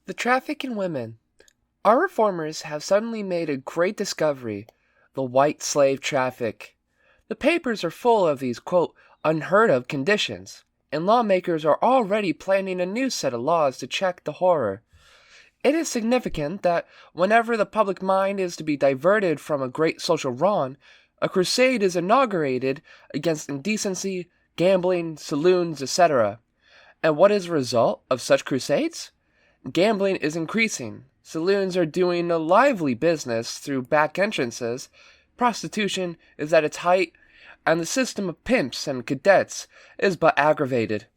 The traffic in women. Our reformers have suddenly made a great discovery, the white slave traffic. The papers are full of these, quote, unheard of conditions, and lawmakers are already planning a new set of laws to check the horror. It is significant that whenever the public mind is to be diverted from a great social wrong, a crusade is inaugurated against indecency, gambling, saloons, etc. And what is the result of such crusades? Gambling is increasing, saloons are doing a lively business through back entrances, prostitution is at its height, and the system of pimps and cadets is but aggravated.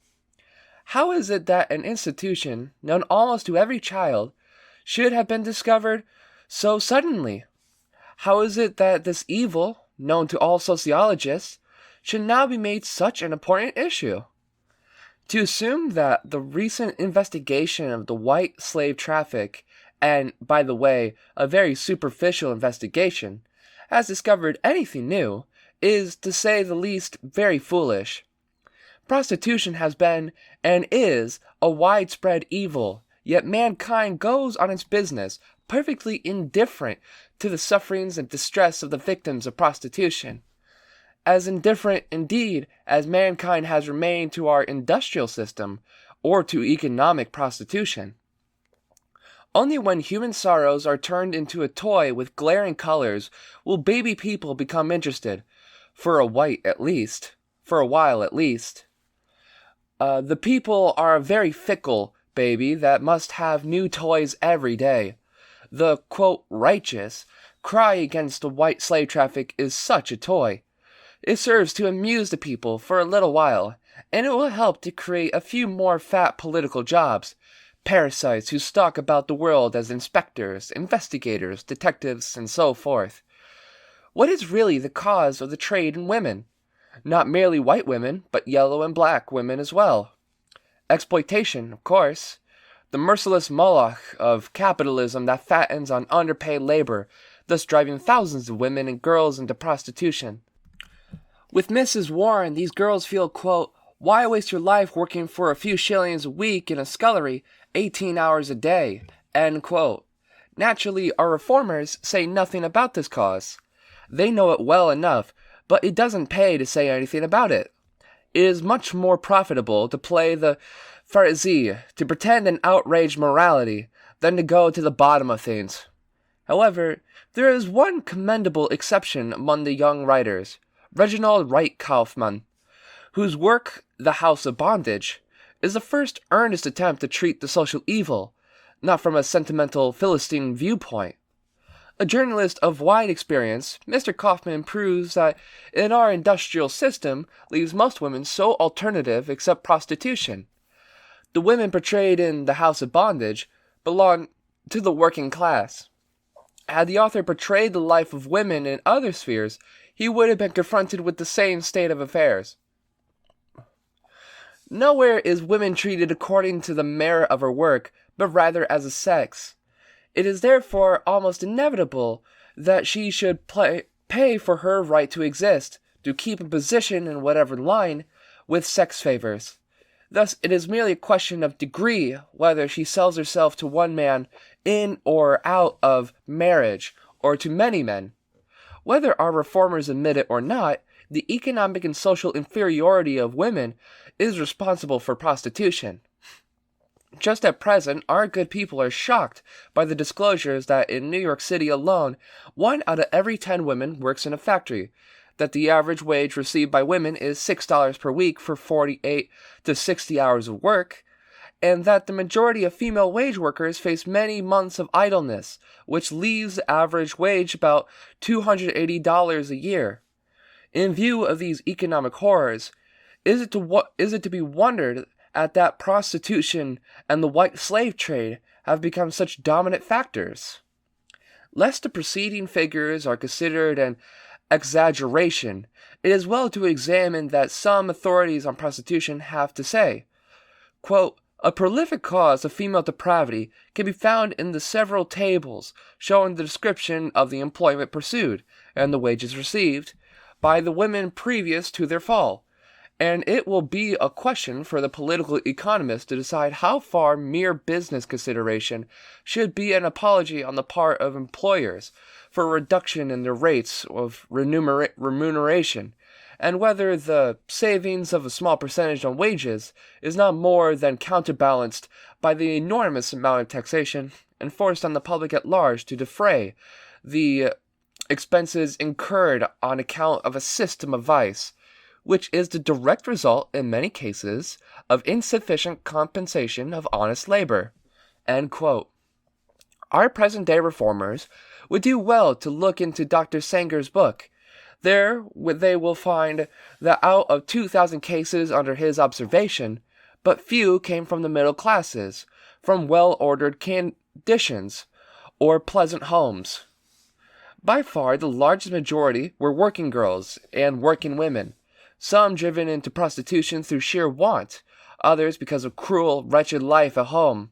How is it that an institution, known almost to every child, should have been discovered so suddenly? How is it that this evil, known to all sociologists, should now be made such an important issue? To assume that the recent investigation of the white slave traffic, and, by the way, a very superficial investigation, has discovered anything new, is, to say the least, very foolish. Prostitution has been, and is, a widespread evil, yet mankind goes on its business, perfectly indifferent to the sufferings and distress of the victims of prostitution. As indifferent, indeed, as mankind has remained to our industrial system, or to economic prostitution. Only when human sorrows are turned into a toy with glaring colors will baby people become interested, for a while at least. The people are a very fickle baby that must have new toys every day. The, quote, righteous cry against the white slave traffic is such a toy. It serves to amuse the people for a little while, and it will help to create a few more fat political jobs, parasites who stalk about the world as inspectors, investigators, detectives, and so forth. What is really the cause of the trade in women? Not merely white women, but yellow and black women as well. Exploitation, of course. The merciless Moloch of capitalism that fattens on underpaid labor, thus driving thousands of women and girls into prostitution. With Mrs. Warren, these girls feel, quote, why waste your life working for a few shillings a week in a scullery, 18 hours a day, end quote. Naturally, our reformers say nothing about this cause. They know it well enough, but it doesn't pay to say anything about it. It is much more profitable to play the Pharisee, to pretend an outraged morality, than to go to the bottom of things. However, there is one commendable exception among the young writers. Reginald Wright Kaufman, whose work, The House of Bondage, is the first earnest attempt to treat the social evil, not from a sentimental Philistine viewpoint. A journalist of wide experience, Mr. Kaufman proves that in our industrial system leaves most women so alternative except prostitution. The women portrayed in The House of Bondage belong to the working class. Had the author portrayed the life of women in other spheres, he would have been confronted with the same state of affairs. Nowhere is women treated according to the merit of her work, but rather as a sex. It is therefore almost inevitable that she should pay for her right to exist, to keep a position in whatever line, with sex favors. Thus it is merely a question of degree whether she sells herself to one man in or out of marriage, or to many men. Whether our reformers admit it or not, the economic and social inferiority of women is responsible for prostitution. Just at present, our good people are shocked by the disclosures that in New York City alone, 1 out of every 10 women works in a factory, that the average wage received by women is $6 per week for 48 to 60 hours of work, and that the majority of female wage workers face many months of idleness, which leaves the average wage about $280 a year. In view of these economic horrors, is it to be wondered at that prostitution and the white slave trade have become such dominant factors? Lest the preceding figures are considered an exaggeration, it is well to examine that some authorities on prostitution have to say, quote, a prolific cause of female depravity can be found in the several tables showing the description of the employment pursued, and the wages received, by the women previous to their fall, and it will be a question for the political economist to decide how far mere business consideration should be an apology on the part of employers for a reduction in their rates of remuneration, and whether the savings of a small percentage on wages is not more than counterbalanced by the enormous amount of taxation enforced on the public at large to defray the expenses incurred on account of a system of vice, which is the direct result, in many cases, of insufficient compensation of honest labor. End quote. Our present-day reformers would do well to look into Dr. Sanger's book. There they will find that out of 2,000 cases under his observation, but few came from the middle classes, from well-ordered conditions, or pleasant homes. By far the largest majority were working girls and working women, some driven into prostitution through sheer want, others because of cruel, wretched life at home,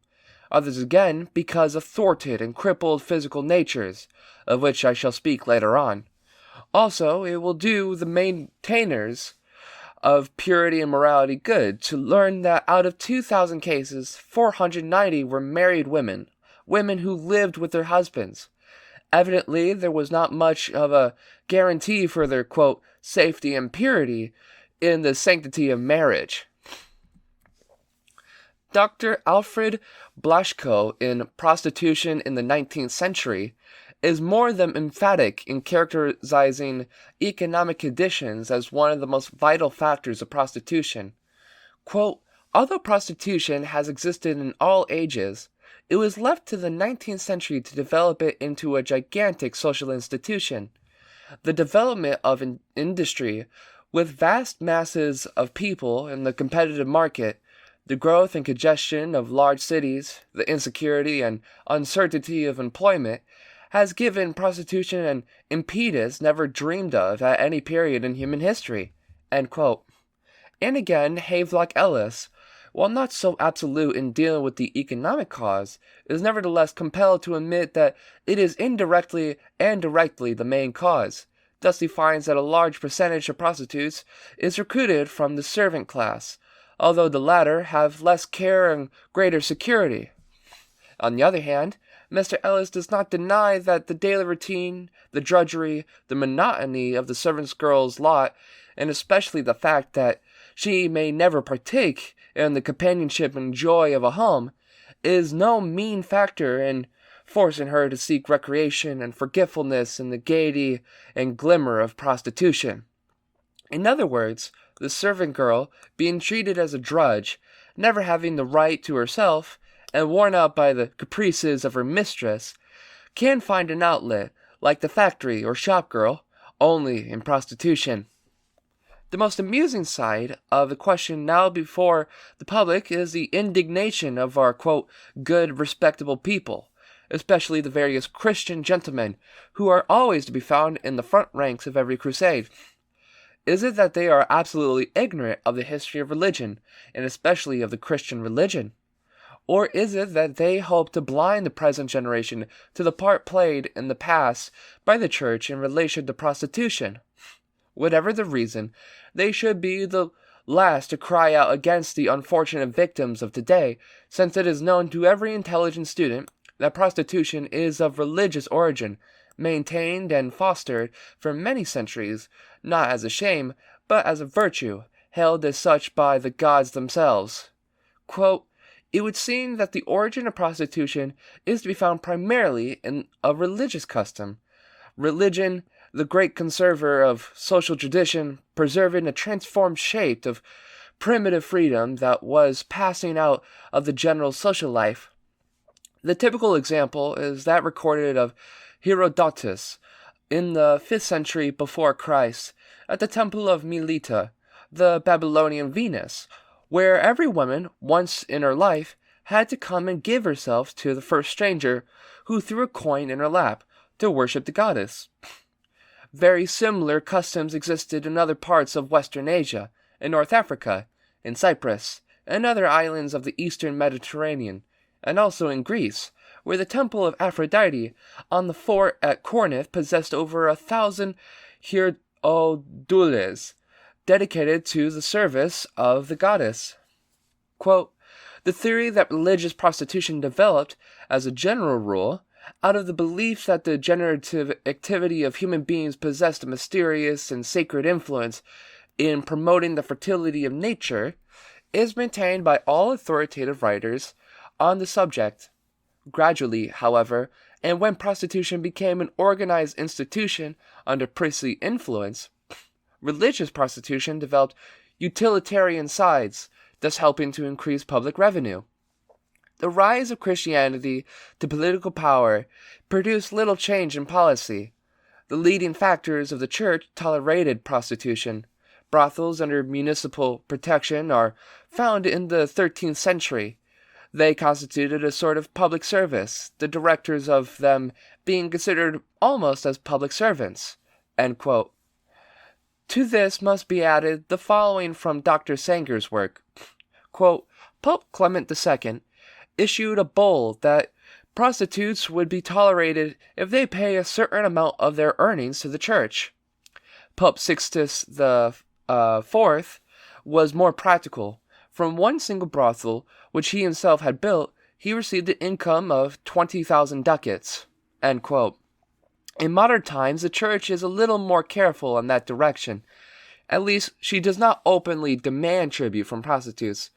others again because of thwarted and crippled physical natures, of which I shall speak later on. Also, it will do the maintainers of purity and morality good to learn that out of 2,000 cases, 490 were married women, women who lived with their husbands. Evidently, there was not much of a guarantee for their, quote, safety and purity in the sanctity of marriage. Dr. Alfred Blaschko in Prostitution in the 19th Century is more than emphatic in characterizing economic conditions as one of the most vital factors of prostitution. Quote, although prostitution has existed in all ages, it was left to the 19th century to develop it into a gigantic social institution. The development of an industry with vast masses of people in the competitive market, the growth and congestion of large cities, the insecurity and uncertainty of employment, has given prostitution an impetus never dreamed of at any period in human history. End quote. And again, Havelock Ellis, while not so absolute in dealing with the economic cause, is nevertheless compelled to admit that it is indirectly and directly the main cause. Thus he finds that a large percentage of prostitutes is recruited from the servant class, although the latter have less care and greater security. On the other hand, Mr. Ellis does not deny that the daily routine, the drudgery, the monotony of the servant girl's lot, and especially the fact that she may never partake in the companionship and joy of a home, is no mean factor in forcing her to seek recreation and forgetfulness in the gaiety and glimmer of prostitution. In other words, the servant girl, being treated as a drudge, never having the right to herself, and worn out by the caprices of her mistress, can find an outlet, like the factory or shop girl, only in prostitution. The most amusing side of the question now before the public is the indignation of our, quote, good, respectable people, especially the various Christian gentlemen who are always to be found in the front ranks of every crusade. Is it that they are absolutely ignorant of the history of religion, and especially of the Christian religion? Or is it that they hope to blind the present generation to the part played in the past by the Church in relation to prostitution? Whatever the reason, they should be the last to cry out against the unfortunate victims of today, since it is known to every intelligent student that prostitution is of religious origin, maintained and fostered for many centuries, not as a shame, but as a virtue, held as such by the gods themselves. Quote, it would seem that the origin of prostitution is to be found primarily in a religious custom. Religion, the great conserver of social tradition, preserving a transformed shape of primitive freedom that was passing out of the general social life. The typical example is that recorded of Herodotus in the 5th century before Christ at the temple of Melita, the Babylonian Venus, where every woman, once in her life, had to come and give herself to the first stranger who threw a coin in her lap to worship the goddess. Very similar customs existed in other parts of Western Asia, in North Africa, in Cyprus, and other islands of the eastern Mediterranean, and also in Greece, where the temple of Aphrodite on the fort at Corinth possessed over 1,000 hierodules, dedicated to the service of the goddess. Quote, the theory that religious prostitution developed, as a general rule, out of the belief that the generative activity of human beings possessed a mysterious and sacred influence in promoting the fertility of nature, is maintained by all authoritative writers on the subject. Gradually, however, and when prostitution became an organized institution under priestly influence, religious prostitution developed utilitarian sides, thus helping to increase public revenue. The rise of Christianity to political power produced little change in policy. The leading factors of the church tolerated prostitution. Brothels under municipal protection are found in the 13th century. They constituted a sort of public service, the directors of them being considered almost as public servants. End quote. To this must be added the following from Dr. Sanger's work. Quote, Pope Clement II issued a bull that prostitutes would be tolerated if they pay a certain amount of their earnings to the church. Pope Sixtus IV was more practical. From one single brothel, which he himself had built, he received an income of 20,000 ducats. End quote. In modern times, the church is a little more careful in that direction. At least, she does not openly demand tribute from prostitutes.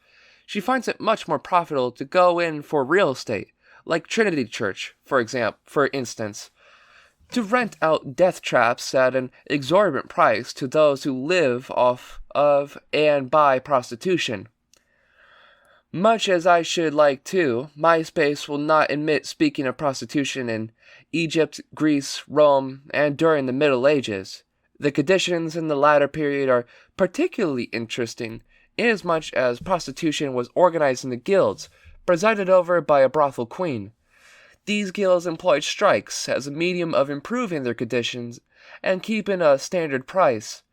She finds it much more profitable to go in for real estate, like Trinity Church, for instance, to rent out death traps at an exorbitant price to those who live off of and by prostitution. Much as I should like to, MySpace will not admit speaking of prostitution in Egypt, Greece, Rome, and during the Middle Ages. The conditions in the latter period are particularly interesting, inasmuch as prostitution was organized into guilds, presided over by a brothel queen. These guilds employed strikes as a medium of improving their conditions and keeping a standard price.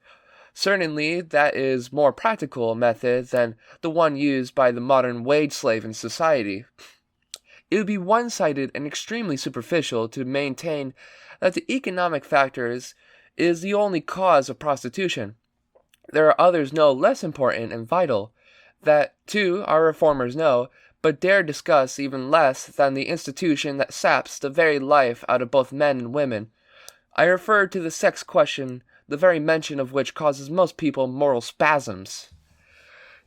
Certainly, that is more practical method than the one used by the modern wage slave in society. It would be one-sided and extremely superficial to maintain that the economic factors is the only cause of prostitution. There are others no less important and vital, that, too, our reformers know, but dare discuss even less than the institution that saps the very life out of both men and women. I refer to the sex question, the very mention of which causes most people moral spasms.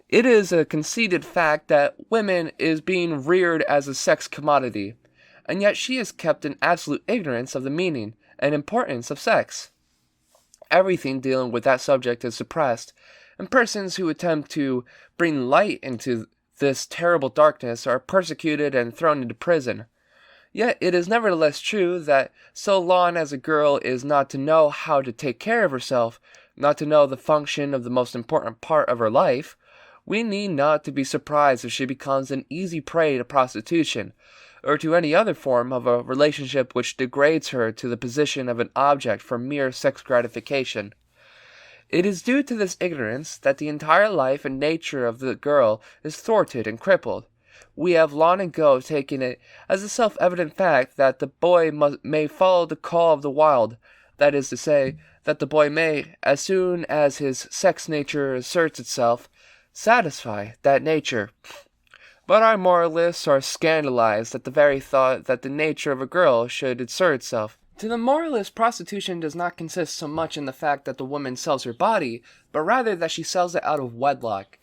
It is a conceded fact that woman is being reared as a sex commodity, and yet she is kept in absolute ignorance of the meaning and importance of sex. Everything dealing with that subject is suppressed, and persons who attempt to bring light into this terrible darkness are persecuted and thrown into prison. Yet it is nevertheless true that so long as a girl is not to know how to take care of herself, not to know the function of the most important part of her life, we need not to be surprised if she becomes an easy prey to prostitution, or to any other form of a relationship which degrades her to the position of an object for mere sex gratification. It is due to this ignorance that the entire life and nature of the girl is thwarted and crippled. We have long ago taken it as a self-evident fact that the boy may follow the call of the wild, that is to say, that the boy may, as soon as his sex nature asserts itself, satisfy that nature. But our moralists are scandalized at the very thought that the nature of a girl should assert itself. To the moralist, prostitution does not consist so much in the fact that the woman sells her body, but rather that she sells it out of wedlock.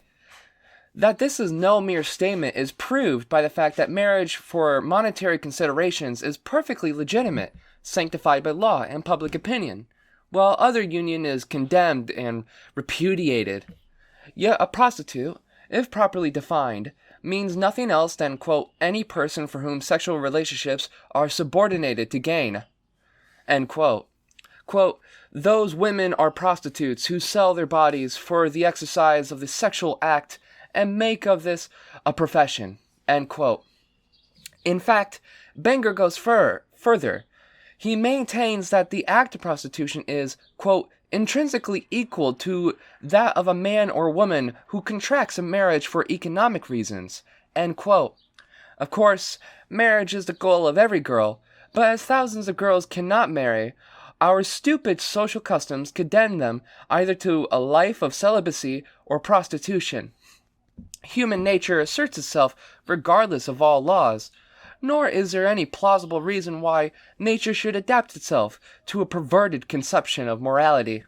That this is no mere statement is proved by the fact that marriage for monetary considerations is perfectly legitimate, sanctified by law and public opinion, while other union is condemned and repudiated. Yet a prostitute, if properly defined, means nothing else than, quote, any person for whom sexual relationships are subordinated to gain. End quote. Quote, those women are prostitutes who sell their bodies for the exercise of the sexual act and make of this a profession. End quote. In fact, Benger goes further. He maintains that the act of prostitution is, quote, intrinsically equal to that of a man or woman who contracts a marriage for economic reasons. End quote. Of course, marriage is the goal of every girl, but as thousands of girls cannot marry, Our stupid social customs condemn them either to a life of celibacy or prostitution. Human nature asserts itself regardless of all laws, nor is there any plausible reason why nature should adapt itself to a perverted conception of morality.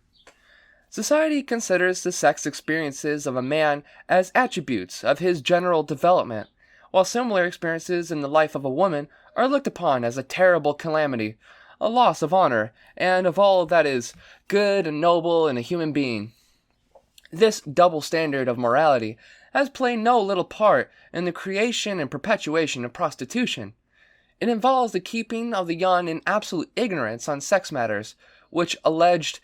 Society considers the sex experiences of a man as attributes of his general development, while similar experiences in the life of a woman are looked upon as a terrible calamity, a loss of honor, and of all that is good and noble in a human being. This double standard of morality has played no little part in the creation and perpetuation of prostitution. It involves the keeping of the young in absolute ignorance on sex matters, which alleged,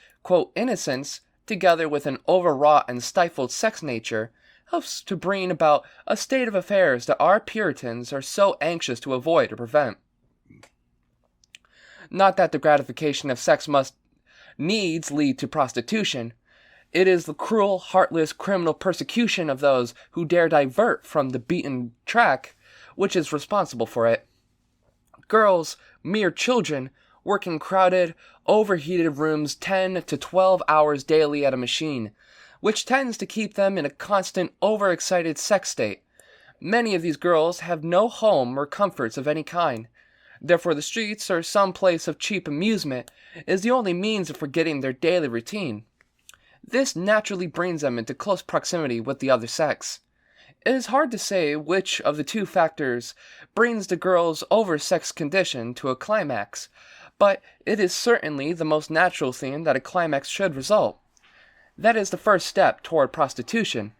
innocence, together with an overwrought and stifled sex nature, helps to bring about a state of affairs that our Puritans are so anxious to avoid or prevent. Not that the gratification of sex must needs lead to prostitution. It is the cruel, heartless, criminal persecution of those who dare divert from the beaten track which is responsible for it. Girls, mere children, work in crowded, overheated rooms 10 to 12 hours daily at a machine, which tends to keep them in a constant, overexcited sex state. Many of these girls have no home or comforts of any kind. Therefore the streets, or some place of cheap amusement, is the only means of forgetting their daily routine. This naturally brings them into close proximity with the other sex. It is hard to say which of the two factors brings the girl's oversexed condition to a climax, but it is certainly the most natural thing that a climax should result. That is the first step toward prostitution.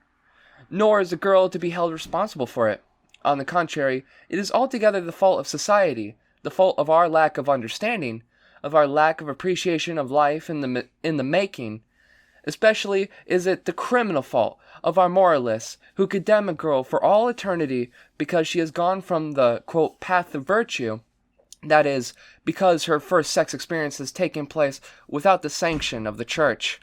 Nor is the girl to be held responsible for it. On the contrary, it is altogether the fault of society, the fault of our lack of understanding, of our lack of appreciation of life in the making. Especially is it the criminal fault of our moralists who condemn a girl for all eternity because she has gone from the, path of virtue, that is, because her first sex experience has taken place without the sanction of the church.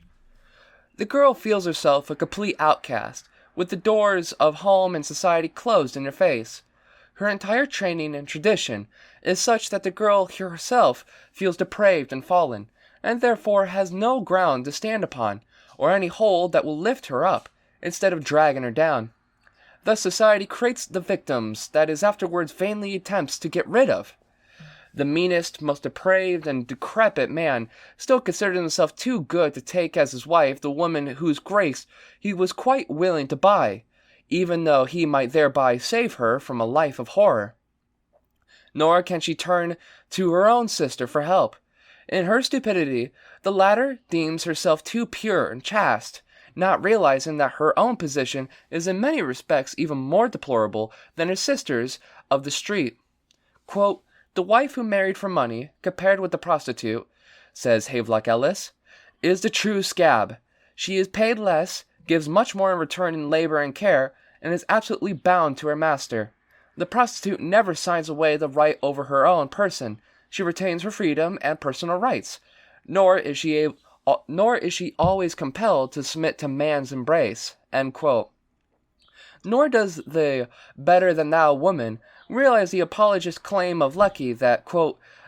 The girl feels herself a complete outcast, with the doors of home and society closed in her face. Her entire training and tradition is such that the girl herself feels depraved and fallen, and therefore has no ground to stand upon, or any hold that will lift her up, instead of dragging her down. Thus society creates the victims that it afterwards vainly attempts to get rid of. The meanest, most depraved, and decrepit man still considered himself too good to take as his wife the woman whose grace he was quite willing to buy, even though he might thereby save her from a life of horror. Nor can she turn to her own sister for help. In her stupidity, the latter deems herself too pure and chaste, not realizing that her own position is in many respects even more deplorable than her sister's of the street. The wife who married for money, compared with the prostitute, says Havelock Ellis, is the true scab. She is paid less, gives much more in return in labor and care, and is absolutely bound to her master. The prostitute never signs away the right over her own person. She retains her freedom and personal rights, nor is she always compelled to submit to man's embrace. Nor does the better-than-thou woman realize the apologist's claim of Lecky that,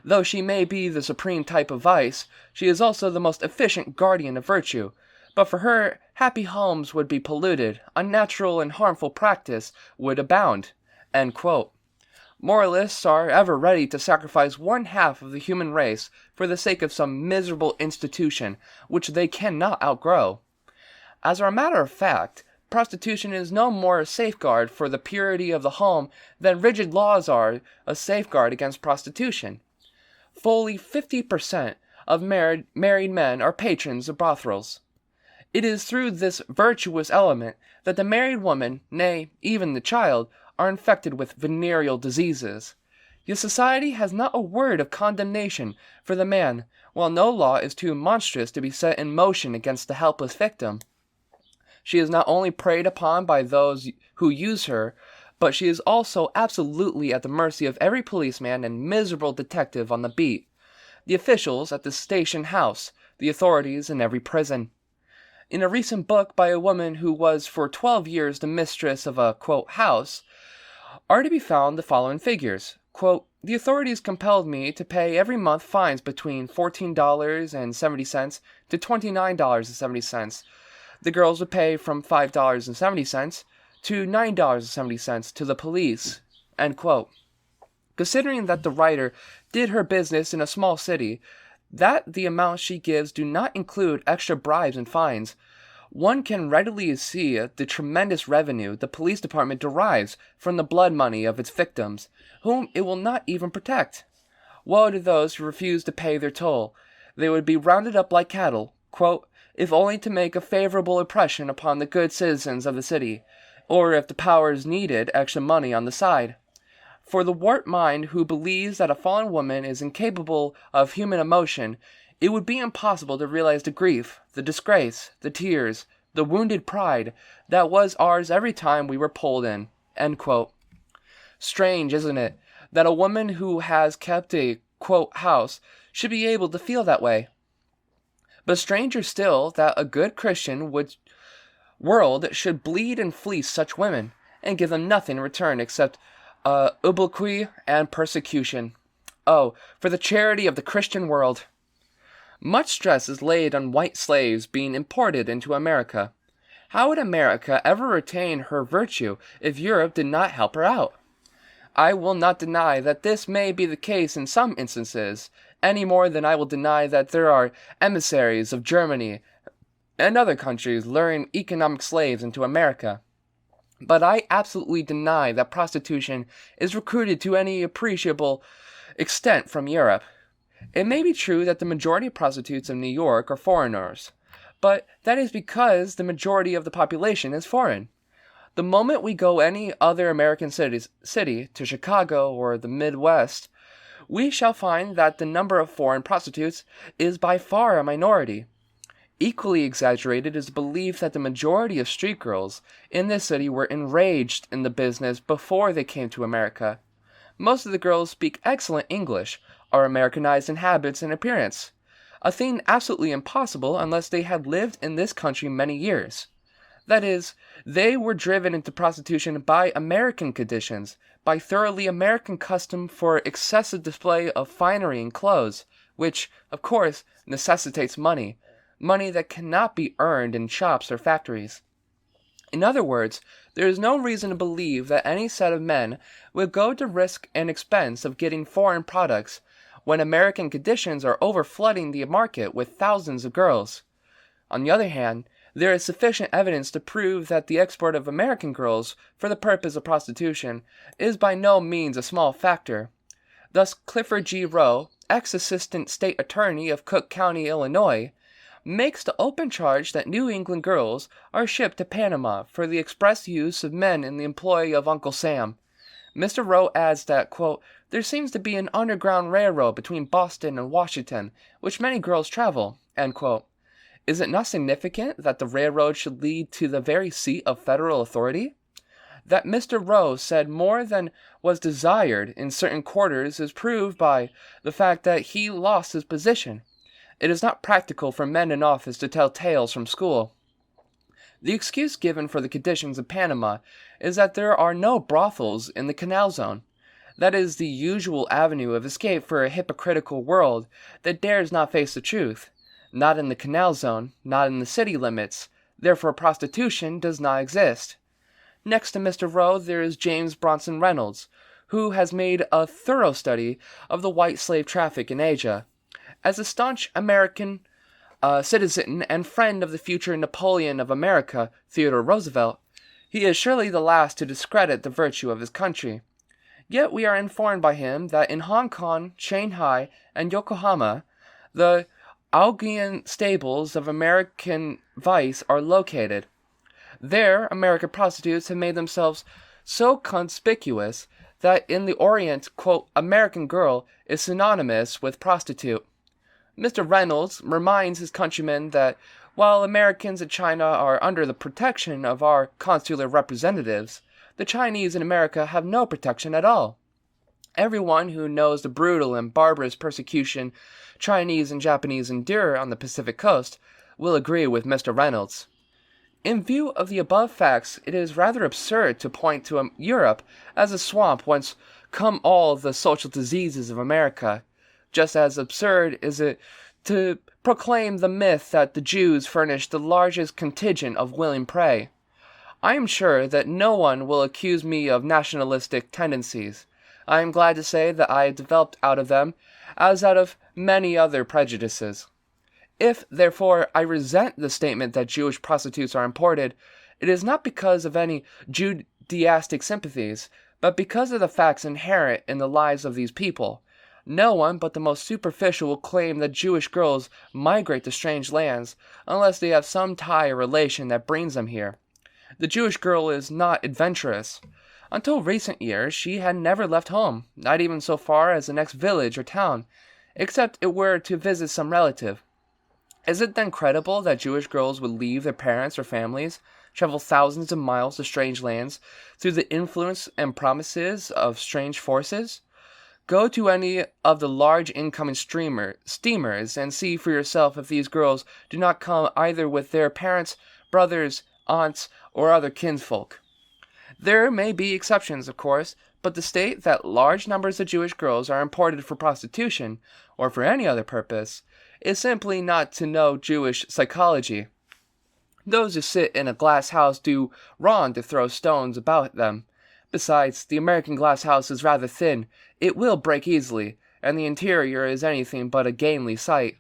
though she may be the supreme type of vice, she is also the most efficient guardian of virtue. But for her, happy homes would be polluted, unnatural and harmful practice would abound. Moralists are ever ready to sacrifice one half of the human race for the sake of some miserable institution which they cannot outgrow. As a matter of fact, prostitution is no more a safeguard for the purity of the home than rigid laws are a safeguard against prostitution. Fully 50% of married men are patrons of brothels. It is through this virtuous element that the married woman, nay, even the child, are infected with venereal diseases. Yet society has not a word of condemnation for the man, while no law is too monstrous to be set in motion against the helpless victim. She is not only preyed upon by those who use her, but she is also absolutely at the mercy of every policeman and miserable detective on the beat, the officials at the station house, the authorities in every prison. In a recent book by a woman who was for 12 years the mistress of a, house, are to be found the following figures. The authorities compelled me to pay every month fines between $14.70 to $29.70. The girls would pay from $5.70 to $9.70 to the police." End quote. Considering that the writer did her business in a small city, that the amounts she gives do not include extra bribes and fines, one can readily see the tremendous revenue the police department derives from the blood money of its victims, whom it will not even protect. Woe to those who refuse to pay their toll. They would be rounded up like cattle, quote, if only to make a favorable impression upon the good citizens of the city, or if the powers needed extra money on the side. For the warped mind who believes that a fallen woman is incapable of human emotion, it would be impossible to realize the grief, the disgrace, the tears, the wounded pride that was ours every time we were pulled in. End quote. Strange, isn't it, that a woman who has kept a, quote, house should be able to feel that way? But stranger still that a good Christian world should bleed and fleece such women, and give them nothing in return except obloquy and persecution. Oh, for the charity of the Christian world! Much stress is laid on white slaves being imported into America. How would America ever retain her virtue if Europe did not help her out? I will not deny that this may be the case in some instances, any more than I will deny that there are emissaries of Germany and other countries luring economic slaves into America. But I absolutely deny that prostitution is recruited to any appreciable extent from Europe. It may be true that the majority of prostitutes in New York are foreigners, but that is because the majority of the population is foreign. The moment we go any other American city, to Chicago or the Midwest, we shall find that the number of foreign prostitutes is by far a minority. Equally exaggerated is the belief that the majority of street girls in this city were enraged in the business before they came to America. Most of the girls speak excellent English, are Americanized in habits and appearance, a thing absolutely impossible unless they had lived in this country many years. That is, they were driven into prostitution by American conditions, by thoroughly American custom for excessive display of finery and clothes, which, of course, necessitates money that cannot be earned in shops or factories. In other words, there is no reason to believe that any set of men would go to risk and expense of getting foreign products when American conditions are overflooding the market with thousands of girls. On the other hand, there is sufficient evidence to prove that the export of American girls for the purpose of prostitution is by no means a small factor. Thus, Clifford G. Rowe, ex-assistant state attorney of Cook County, Illinois, makes the open charge that New England girls are shipped to Panama for the express use of men in the employ of Uncle Sam. Mr. Rowe adds that, quote, there seems to be an underground railroad between Boston and Washington, which many girls travel, end quote. Is it not significant that the railroad should lead to the very seat of federal authority? That Mr. Rowe said more than was desired in certain quarters is proved by the fact that he lost his position. It is not practical for men in office to tell tales from school. The excuse given for the conditions in Panama is that there are no brothels in the Canal Zone. That is the usual avenue of escape for a hypocritical world that dares not face the truth. Not in the Canal Zone, not in the city limits. Therefore prostitution does not exist. Next to Mr. Rowe there is James Bronson Reynolds, who has made a thorough study of the white slave traffic in Asia. As a staunch American citizen and friend of the future Napoleon of America, Theodore Roosevelt, he is surely the last to discredit the virtue of his country. Yet we are informed by him that in Hong Kong, Shanghai, and Yokohama, the Augean stables of American vice are located. There, American prostitutes have made themselves so conspicuous that in the Orient, quote, American girl is synonymous with prostitute. Mr. Reynolds reminds his countrymen that while Americans in China are under the protection of our consular representatives, the Chinese in America have no protection at all. Everyone who knows the brutal and barbarous persecution Chinese and Japanese endure on the Pacific coast will agree with Mr. Reynolds. In view of the above facts, it is rather absurd to point to Europe as a swamp whence come all the social diseases of America. Just as absurd is it to proclaim the myth that the Jews furnish the largest contingent of willing prey. I am sure that no one will accuse me of nationalistic tendencies. I am glad to say that I developed out of them, as out of many other prejudices. If, therefore, I resent the statement that Jewish prostitutes are imported, it is not because of any Judaistic sympathies, but because of the facts inherent in the lives of these people. No one but the most superficial will claim that Jewish girls migrate to strange lands unless they have some tie or relation that brings them here. The Jewish girl is not adventurous. Until recent years, she had never left home, not even so far as the next village or town, except it were to visit some relative. Is it then credible that Jewish girls would leave their parents or families, travel thousands of miles to strange lands, through the influence and promises of strange forces? Go to any of the large incoming steamers and see for yourself if these girls do not come either with their parents, brothers, aunts, or other kinsfolk. There may be exceptions, of course, but to state that large numbers of Jewish girls are imported for prostitution, or for any other purpose, is simply not to know Jewish psychology. Those who sit in a glass house do wrong to throw stones about them. Besides, the American glass house is rather thin, it will break easily, and the interior is anything but a gainly sight.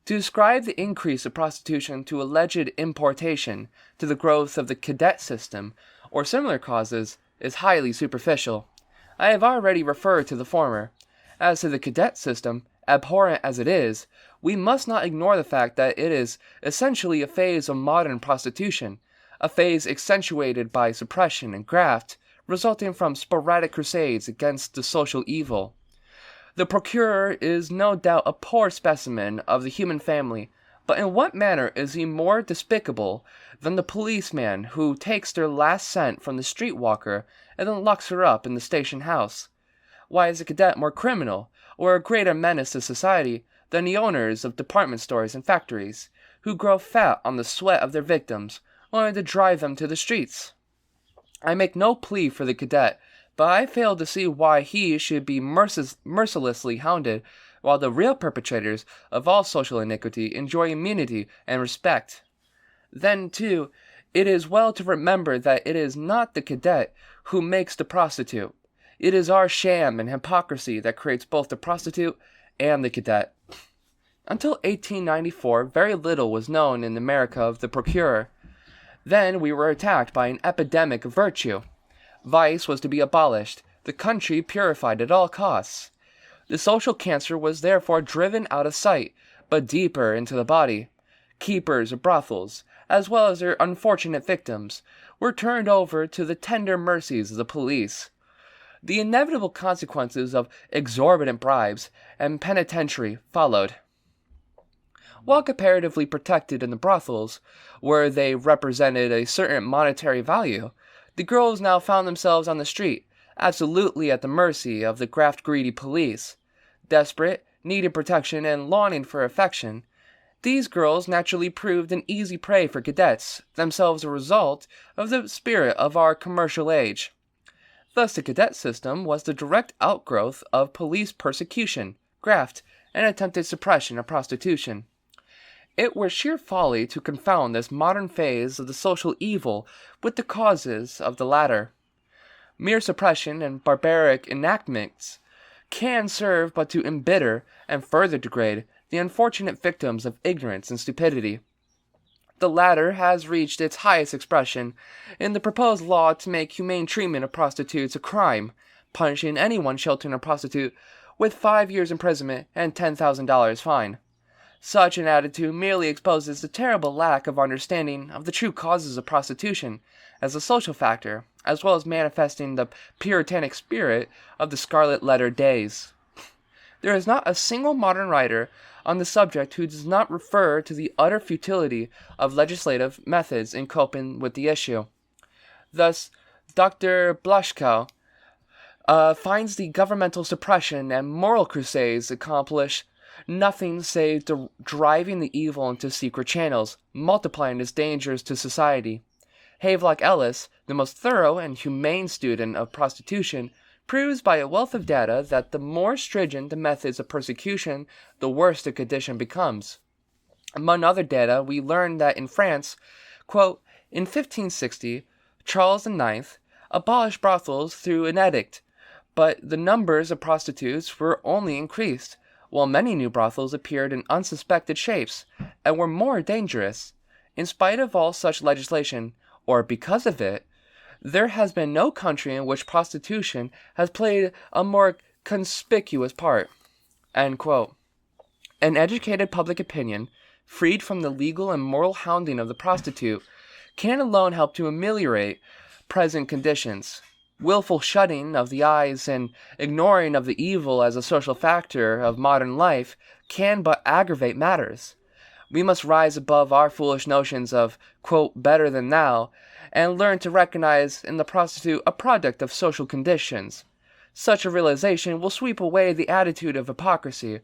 To ascribe the increase of prostitution to alleged importation, to the growth of the cadet system, or similar causes, is highly superficial. I have already referred to the former. As to the cadet system, abhorrent as it is, we must not ignore the fact that it is essentially a phase of modern prostitution, a phase accentuated by suppression and graft, resulting from sporadic crusades against the social evil. The procurer is no doubt a poor specimen of the human family, but in what manner is he more despicable than the policeman who takes their last cent from the street-walker and then locks her up in the station house? Why is a cadet more criminal, or a greater menace to society, than the owners of department stores and factories, who grow fat on the sweat of their victims, only to drive them to the streets? I make no plea for the cadet, but I fail to see why he should be mercilessly hounded, while the real perpetrators of all social iniquity enjoy immunity and respect. Then, too, it is well to remember that it is not the cadet who makes the prostitute. It is our sham and hypocrisy that creates both the prostitute and the cadet. Until 1894, very little was known in America of the procurer. Then we were attacked by an epidemic of virtue. Vice was to be abolished, the country purified at all costs. The social cancer was therefore driven out of sight, but deeper into the body. Keepers of brothels, as well as their unfortunate victims, were turned over to the tender mercies of the police. The inevitable consequences of exorbitant bribes and penitentiary followed. While comparatively protected in the brothels, where they represented a certain monetary value, the girls now found themselves on the street, absolutely at the mercy of the graft-greedy police. Desperate, needing protection, and longing for affection, these girls naturally proved an easy prey for cadets, themselves a result of the spirit of our commercial age. Thus the cadet system was the direct outgrowth of police persecution, graft, and attempted suppression of prostitution. It were sheer folly to confound this modern phase of the social evil with the causes of the latter. Mere suppression and barbaric enactments can serve but to embitter and further degrade the unfortunate victims of ignorance and stupidity. The latter has reached its highest expression in the proposed law to make humane treatment of prostitutes a crime, punishing anyone sheltering a prostitute with 5 years imprisonment and $10,000 fine. Such an attitude merely exposes the terrible lack of understanding of the true causes of prostitution as a social factor, as well as manifesting the puritanic spirit of the Scarlet Letter days. There is not a single modern writer on the subject who does not refer to the utter futility of legislative methods in coping with the issue. Thus, Dr. Blaschkow finds the governmental suppression and moral crusades accomplish nothing save driving the evil into secret channels, multiplying its dangers to society. Havelock Ellis, the most thorough and humane student of prostitution, proves by a wealth of data that the more stringent the methods of persecution, the worse the condition becomes. Among other data, we learned that in France, quote, in 1560, Charles IX abolished brothels through an edict, but the numbers of prostitutes were only increased, while many new brothels appeared in unsuspected shapes and were more dangerous. In spite of all such legislation, or because of it, there has been no country in which prostitution has played a more conspicuous part. End quote. An educated public opinion, freed from the legal and moral hounding of the prostitute, can alone help to ameliorate present conditions. Willful shutting of the eyes and ignoring of the evil as a social factor of modern life can but aggravate matters. We must rise above our foolish notions of, quote, better than thou, and learn to recognize in the prostitute a product of social conditions. Such a realization will sweep away the attitude of hypocrisy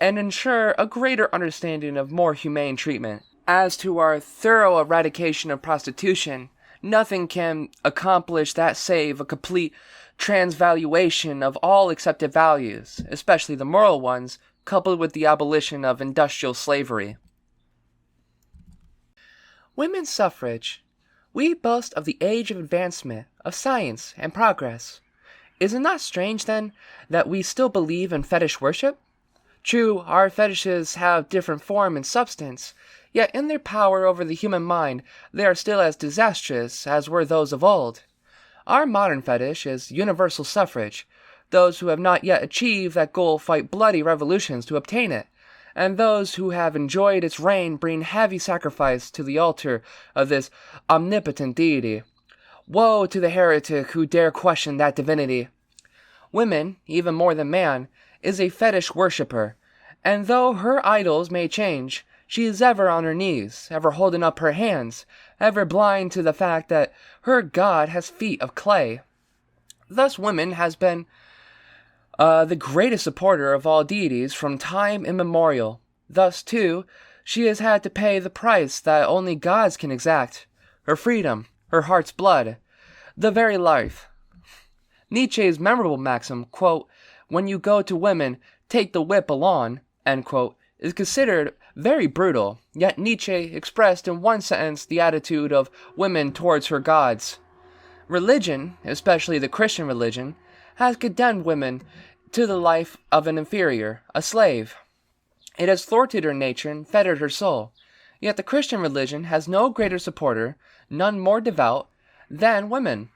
and ensure a greater understanding of more humane treatment. As to our thorough eradication of prostitution, nothing can accomplish that save a complete transvaluation of all accepted values, especially the moral ones, coupled with the abolition of industrial slavery. Women's suffrage. We boast of the age of advancement, of science and progress. Is it not strange, then, that we still believe in fetish worship? True, our fetishes have different form and substance, yet in their power over the human mind they are still as disastrous as were those of old. Our modern fetish is universal suffrage. Those who have not yet achieved that goal fight bloody revolutions to obtain it, and those who have enjoyed its reign bring heavy sacrifice to the altar of this omnipotent deity. Woe to the heretic who dare question that divinity! Woman, even more than man, is a fetish worshipper, and though her idols may change, she is ever on her knees, ever holding up her hands, ever blind to the fact that her god has feet of clay. Thus woman has been the greatest supporter of all deities from time immemorial. Thus, too, she has had to pay the price that only gods can exact: her freedom, her heart's blood, the very life. Nietzsche's memorable maxim, quote, when you go to women, take the whip along, end quote, is considered very brutal, yet Nietzsche expressed in one sentence the attitude of women towards her gods. Religion, especially the Christian religion, has condemned women to the life of an inferior, a slave. It has thwarted her nature and fettered her soul. Yet the Christian religion has no greater supporter, none more devout, than women.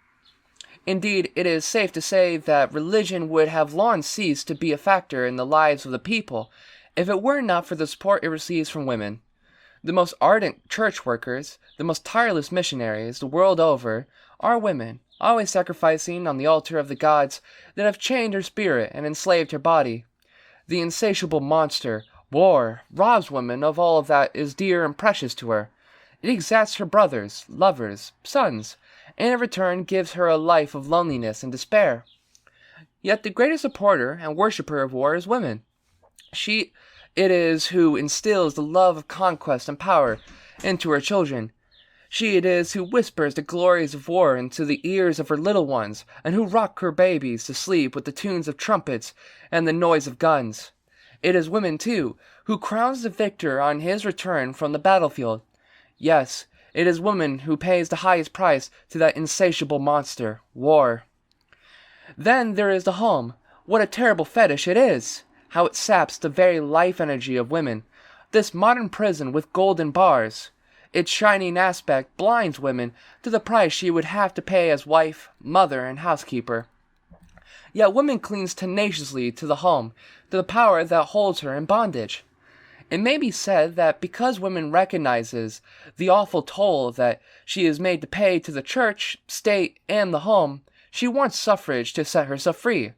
Indeed, it is safe to say that religion would have long ceased to be a factor in the lives of the people if it were not for the support it receives from women. The most ardent church workers, the most tireless missionaries, the world over, are women, always sacrificing on the altar of the gods that have chained her spirit and enslaved her body. The insatiable monster, war, robs women of all that is dear and precious to her. It exacts her brothers, lovers, sons, and in return gives her a life of loneliness and despair. Yet the greatest supporter and worshipper of war is woman. She it is who instills the love of conquest and power into her children. She it is who whispers the glories of war into the ears of her little ones, and who rock her babies to sleep with the tunes of trumpets and the noise of guns. It is women, too, who crowns the victor on his return from the battlefield. Yes, it is woman who pays the highest price to that insatiable monster, war. Then there is the home. What a terrible fetish it is! How it saps the very life energy of women. This modern prison with golden bars. Its shining aspect blinds women to the price she would have to pay as wife, mother, and housekeeper. Yet woman clings tenaciously to the home, to the power that holds her in bondage. It may be said that because woman recognizes the awful toll that she is made to pay to the church, state, and the home, she wants suffrage to set herself free.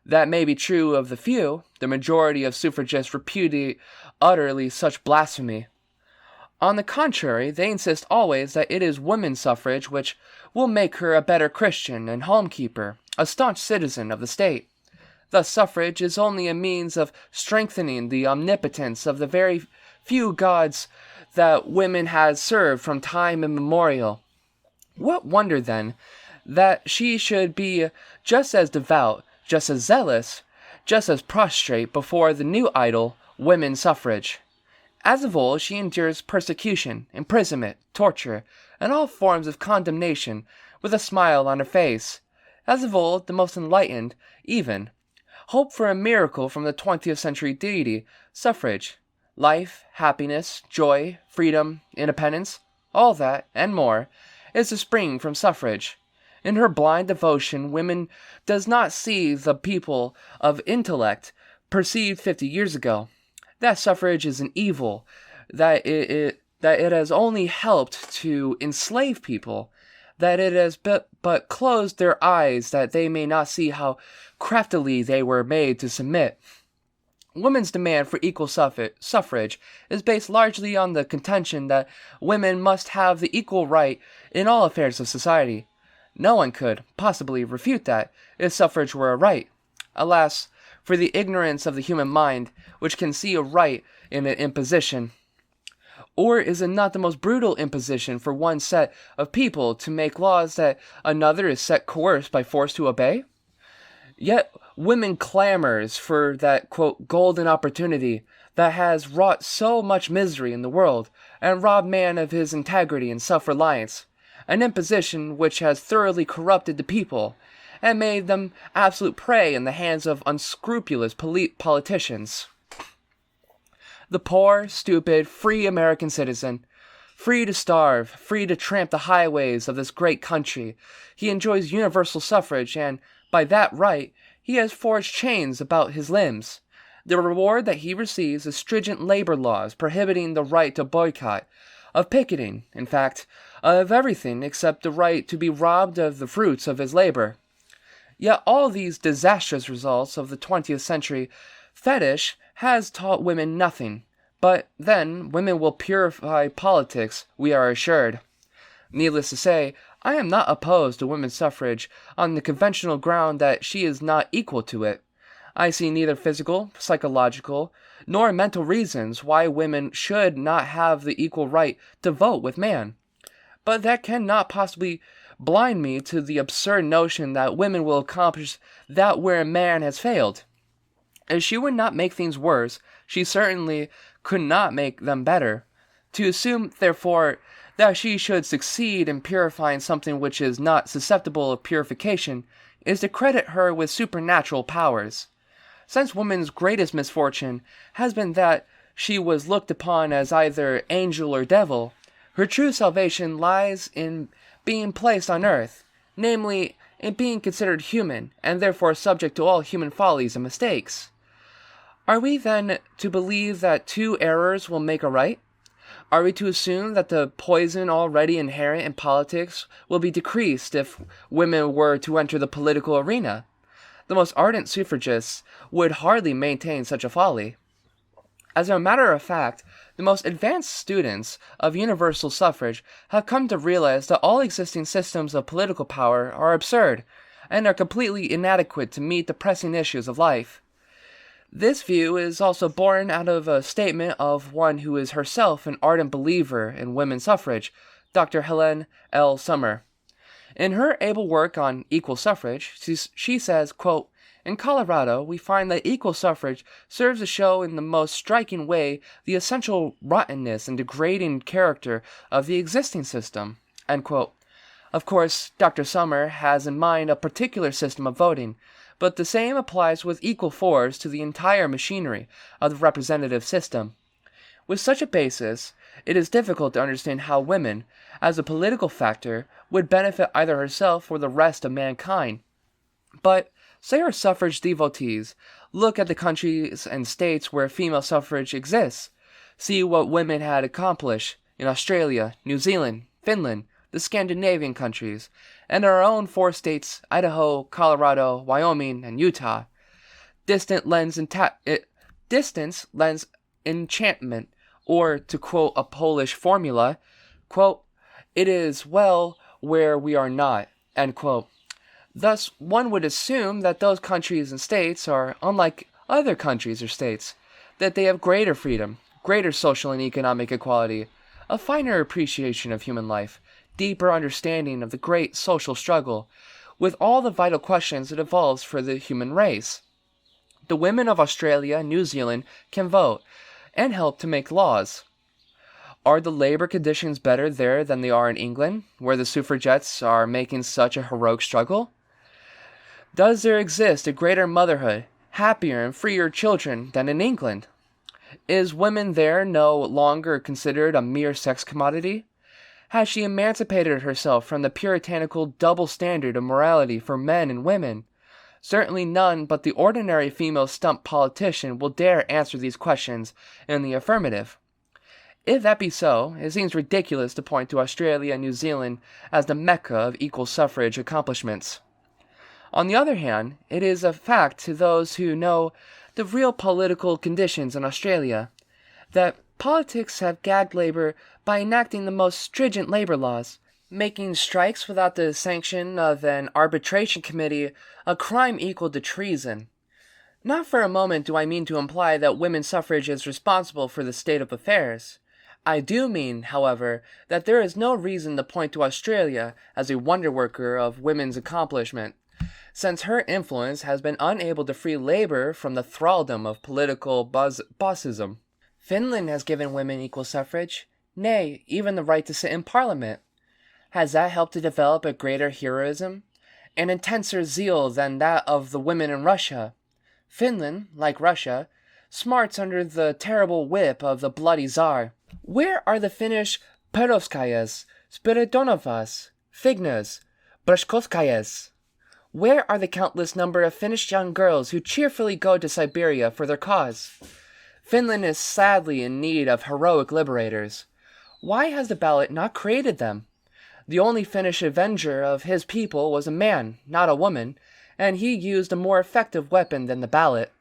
That may be true of the few. The majority of suffragists repudiate utterly such blasphemy. On the contrary, they insist always that it is women's suffrage which will make her a better Christian and homekeeper, a staunch citizen of the state. Thus suffrage is only a means of strengthening the omnipotence of the very few gods that women has served from time immemorial. What wonder, then, that she should be just as devout, just as zealous, just as prostrate before the new idol, women's suffrage. As of old, she endures persecution, imprisonment, torture, and all forms of condemnation with a smile on her face. As of old, the most enlightened, even, hope for a miracle from the 20th century deity, suffrage. Life, happiness, joy, freedom, independence, all that, and more, is to spring from suffrage. In her blind devotion, women does not see the people of intellect perceived 50 years ago. That suffrage is an evil, that it has only helped to enslave people, that it has but closed their eyes that they may not see how craftily they were made to submit. Women's demand for equal suffrage is based largely on the contention that women must have the equal right in all affairs of society. No one could possibly refute that if suffrage were a right. Alas, for the ignorance of the human mind, which can see a right in an imposition. Or is it not the most brutal imposition for one set of people to make laws that another is set coerced by force to obey? Yet women clamors for that, quote, golden opportunity that has wrought so much misery in the world, and robbed man of his integrity and self-reliance, an imposition which has thoroughly corrupted the people, and made them absolute prey in the hands of unscrupulous politicians. The poor, stupid, free American citizen, free to starve, free to tramp the highways of this great country, he enjoys universal suffrage, and, by that right, he has forged chains about his limbs. The reward that he receives is stringent labor laws prohibiting the right to boycott, of picketing, in fact, of everything except the right to be robbed of the fruits of his labor. Yet all these disastrous results of the 20th century fetish has taught women nothing. But then women will purify politics, we are assured. Needless to say, I am not opposed to women's suffrage on the conventional ground that she is not equal to it. I see neither physical, psychological, nor mental reasons why women should not have the equal right to vote with man. But that cannot possibly blind me to the absurd notion that women will accomplish that where man has failed. If she would not make things worse, she certainly could not make them better. To assume, therefore, that she should succeed in purifying something which is not susceptible of purification is to credit her with supernatural powers. Since woman's greatest misfortune has been that she was looked upon as either angel or devil, her true salvation lies in being placed on earth, namely, in being considered human, and therefore subject to all human follies and mistakes. Are we then to believe that 2 errors will make a right? Are we to assume that the poison already inherent in politics will be decreased if women were to enter the political arena? The most ardent suffragists would hardly maintain such a folly. As a matter of fact, the most advanced students of universal suffrage have come to realize that all existing systems of political power are absurd, and are completely inadequate to meet the pressing issues of life. This view is also born out of a statement of one who is herself an ardent believer in women's suffrage, Dr. Helen L. Summer. In her able work on equal suffrage, she says, quote, "In Colorado, we find that equal suffrage serves to show in the most striking way the essential rottenness and degrading character of the existing system." End quote. Of course, Dr. Summer has in mind a particular system of voting, but the same applies with equal force to the entire machinery of the representative system. With such a basis, it is difficult to understand how women, as a political factor, would benefit either herself or the rest of mankind. But, say our suffrage devotees look at the countries and states where female suffrage exists, see what women had accomplished in Australia, New Zealand, Finland, the Scandinavian countries, and our own 4 states, Idaho, Colorado, Wyoming, and Utah. Distance lends enchantment, or, to quote a Polish formula, quote, "It is well where we are not," end quote. Thus, one would assume that those countries and states are unlike other countries or states, that they have greater freedom, greater social and economic equality, a finer appreciation of human life, deeper understanding of the great social struggle, with all the vital questions it involves for the human race. The women of Australia and New Zealand can vote and help to make laws. Are the labor conditions better there than they are in England, where the suffragettes are making such a heroic struggle? Does there exist a greater motherhood, happier and freer children than in England? Is women there no longer considered a mere sex commodity? Has she emancipated herself from the puritanical double standard of morality for men and women? Certainly none but the ordinary female stump politician will dare answer these questions in the affirmative. If that be so, it seems ridiculous to point to Australia and New Zealand as the mecca of equal suffrage accomplishments. On the other hand, it is a fact to those who know the real political conditions in Australia that politics have gagged labor by enacting the most stringent labor laws, making strikes without the sanction of an arbitration committee a crime equal to treason. Not for a moment do I mean to imply that women's suffrage is responsible for the state of affairs. I do mean, however, that there is no reason to point to Australia as a wonder-worker of women's accomplishment, since her influence has been unable to free labor from the thraldom of political bossism. Finland has given women equal suffrage, nay, even the right to sit in parliament. Has that helped to develop a greater heroism, an intenser zeal than that of the women in Russia? Finland, like Russia, smarts under the terrible whip of the bloody Tsar. Where are the Finnish Perovskayas, Spiridonovas, Fignas, Brashkovskayas? Where are the countless number of Finnish young girls who cheerfully go to Siberia for their cause? Finland is sadly in need of heroic liberators. Why has the ballot not created them? The only Finnish avenger of his people was a man, not a woman, and he used a more effective weapon than the ballot.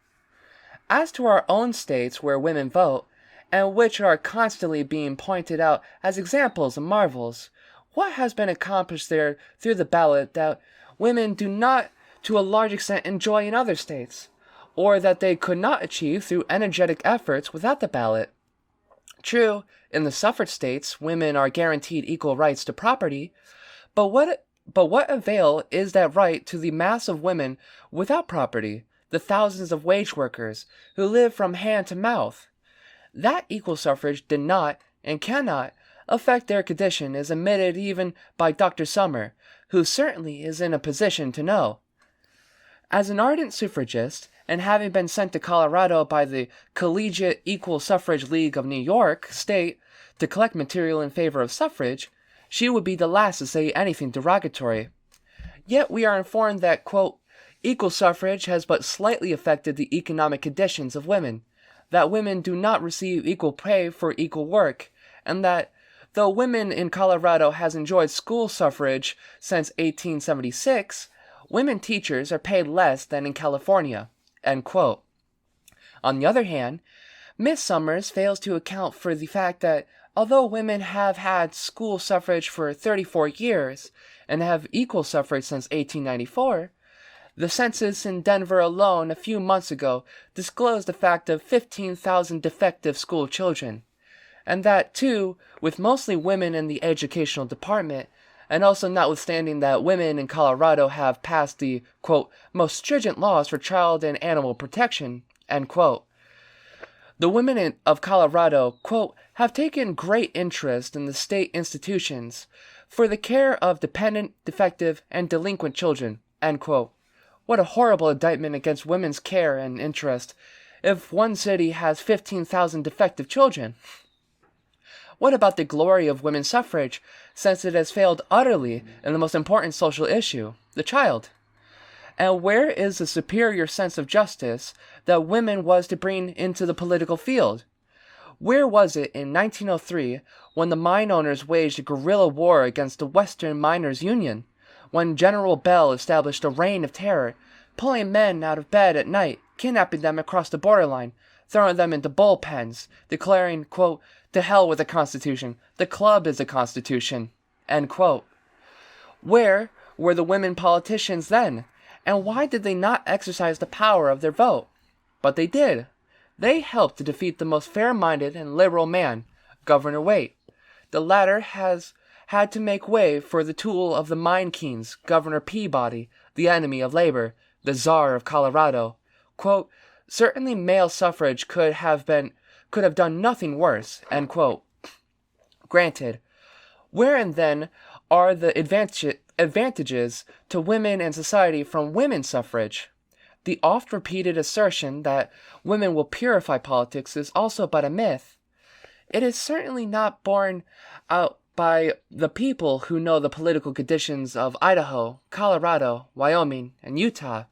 As to our own states where women vote, and which are constantly being pointed out as examples and marvels, what has been accomplished there through the ballot that women do not to a large extent enjoy in other states, or that they could not achieve through energetic efforts without the ballot? True, in the suffrage states, women are guaranteed equal rights to property, but what avail is that right to the mass of women without property, the thousands of wage workers who live from hand to mouth? That equal suffrage did not, and cannot, affect their condition is admitted even by Dr. Summer, who certainly is in a position to know. As an ardent suffragist, and having been sent to Colorado by the Collegiate Equal Suffrage League of New York State to collect material in favor of suffrage, she would be the last to say anything derogatory. Yet we are informed that, quote, equal suffrage has but slightly affected the economic conditions of women, that women do not receive equal pay for equal work, and that, though women in Colorado has enjoyed school suffrage since 1876, women teachers are paid less than in California, end quote. On the other hand, Miss Summers fails to account for the fact that although women have had school suffrage for 34 years and have equal suffrage since 1894, the census in Denver alone a few months ago disclosed the fact of 15,000 defective school children, and that, too, with mostly women in the educational department, and also notwithstanding that women in Colorado have passed the, quote, most stringent laws for child and animal protection, end quote. The women of Colorado, quote, have taken great interest in the state institutions for the care of dependent, defective, and delinquent children, end quote. What a horrible indictment against women's care and interest if one city has 15,000 defective children. What about the glory of women's suffrage, since it has failed utterly in the most important social issue, the child? And where is the superior sense of justice that women was to bring into the political field? Where was it in 1903 when the mine owners waged a guerrilla war against the Western Miners' Union, when General Bell established a reign of terror, pulling men out of bed at night, kidnapping them across the borderline, throwing them into bullpens, declaring, quote, to hell with the Constitution, the club is the Constitution, end quote. Where were the women politicians then, and why did they not exercise the power of their vote? But they did. They helped to defeat the most fair-minded and liberal man, Governor Waite. The latter has had to make way for the tool of the Mine Kings, Governor Peabody, the enemy of labor, the Czar of Colorado. Quote, certainly male suffrage could have done nothing worse, end quote. Granted. Wherein then are the advantages to women and society from women's suffrage? The oft-repeated assertion that women will purify politics is also but a myth. It is certainly not borne out by the people who know the political conditions of Idaho, Colorado, Wyoming, and Utah.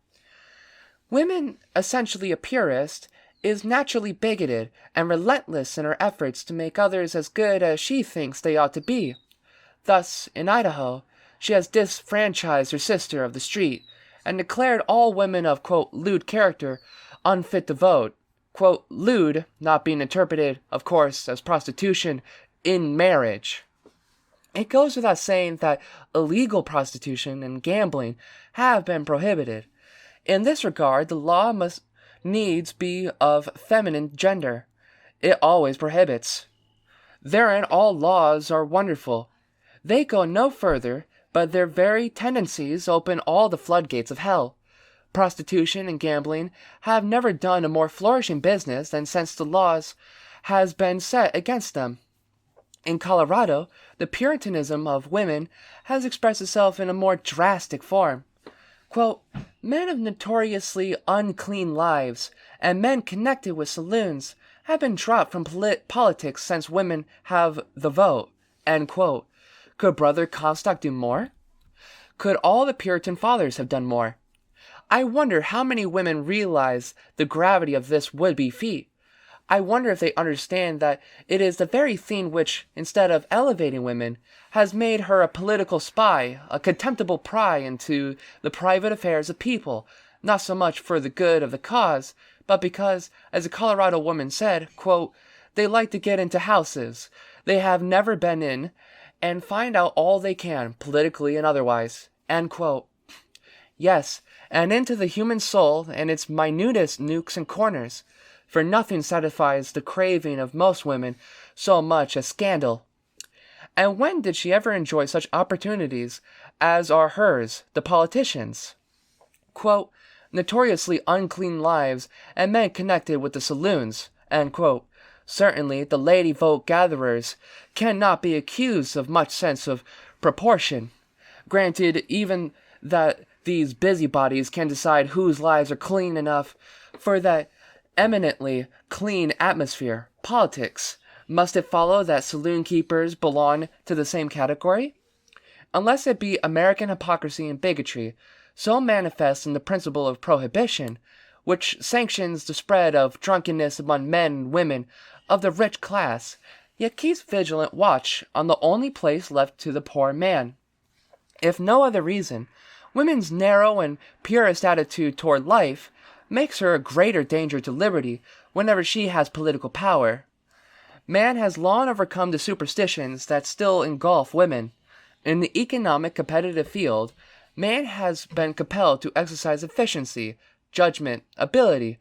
Women, essentially a purist, is naturally bigoted and relentless in her efforts to make others as good as she thinks they ought to be. Thus, in Idaho, she has disfranchised her sister of the street and declared all women of, quote, lewd character unfit to vote. Quote, lewd not being interpreted, of course, as prostitution in marriage. It goes without saying that illegal prostitution and gambling have been prohibited. In this regard, the law must needs be of feminine gender. It always prohibits. Therein all laws are wonderful. They go no further, but their very tendencies open all the floodgates of hell. Prostitution and gambling have never done a more flourishing business than since the laws has been set against them. In Colorado, the Puritanism of women has expressed itself in a more drastic form. Quote, men of notoriously unclean lives and men connected with saloons have been dropped from politics since women have the vote. End quote. Could Brother Comstock do more? Could all the Puritan fathers have done more? I wonder how many women realize the gravity of this would-be feat. I wonder if they understand that it is the very thing which, instead of elevating women, has made her a political spy, a contemptible pry into the private affairs of people, not so much for the good of the cause, but because, as a Colorado woman said, quote, they like to get into houses they have never been in and find out all they can, politically and otherwise, end quote. Yes, and into the human soul and its minutest nooks and corners, for nothing satisfies the craving of most women so much as scandal. And when did she ever enjoy such opportunities as are hers, the politicians? Quote, notoriously unclean lives and men connected with the saloons, end quote. Certainly the lady vote gatherers cannot be accused of much sense of proportion. Granted, even that these busybodies can decide whose lives are clean enough for that eminently clean atmosphere, politics, must it follow that saloon keepers belong to the same category? Unless it be American hypocrisy and bigotry, so manifest in the principle of prohibition, which sanctions the spread of drunkenness among men and women of the rich class, yet keeps vigilant watch on the only place left to the poor man. If no other reason, women's narrow and purist attitude toward life makes her a greater danger to liberty whenever she has political power. Man has long overcome the superstitions that still engulf women. In the economic competitive field, man has been compelled to exercise efficiency, judgment, ability,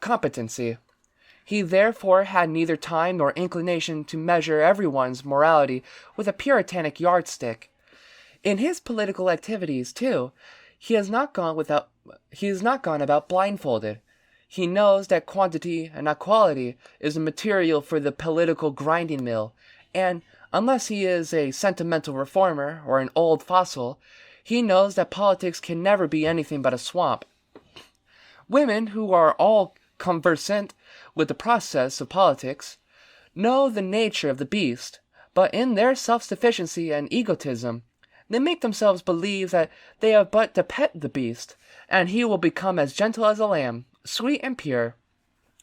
competency. He therefore had neither time nor inclination to measure everyone's morality with a puritanic yardstick. In his political activities, too, he has not gone about blindfolded. He knows that quantity and not quality is a material for the political grinding mill, and, unless he is a sentimental reformer or an old fossil, he knows that politics can never be anything but a swamp. Women who are all conversant with the process of politics know the nature of the beast, but in their self-sufficiency and egotism, they make themselves believe that they have but to pet the beast, and he will become as gentle as a lamb, sweet and pure,